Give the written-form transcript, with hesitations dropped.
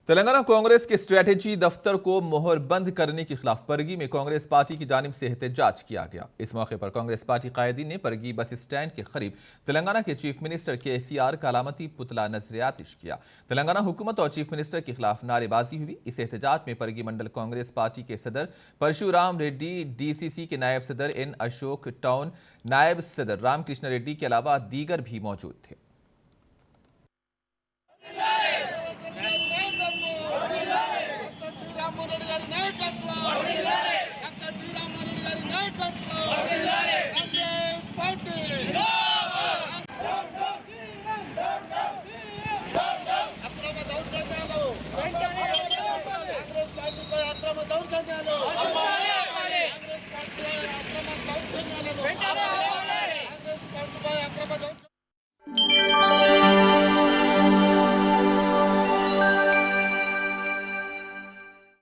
तेलंगाना कांग्रेस के स्ट्रेटेजी दफ्तर को मोहरबंद करने के खिलाफ परगी में कांग्रेस पार्टी की जानिब से एहतजाज किया गया। इस मौके पर कांग्रेस पार्टी कायदीन ने परगी बस स्टैंड के करीब तेलंगाना के चीफ मिनिस्टर KCR का अलामती पुतला नजर-ए-आतिश किया। तेलंगाना हुकूमत और चीफ मिनिस्टर के खिलाफ नारेबाजी हुई। इस एहतजाज में परगी मंडल कांग्रेस पार्टी के सदर परशुराम रेड्डी, DCC के नायब सदर N अशोक, टाउन नायब सदर रामकृष्ण रेड्डी के अलावा दीगर भी मौजूद थे। అక్రమ దౌర్జన్యాలు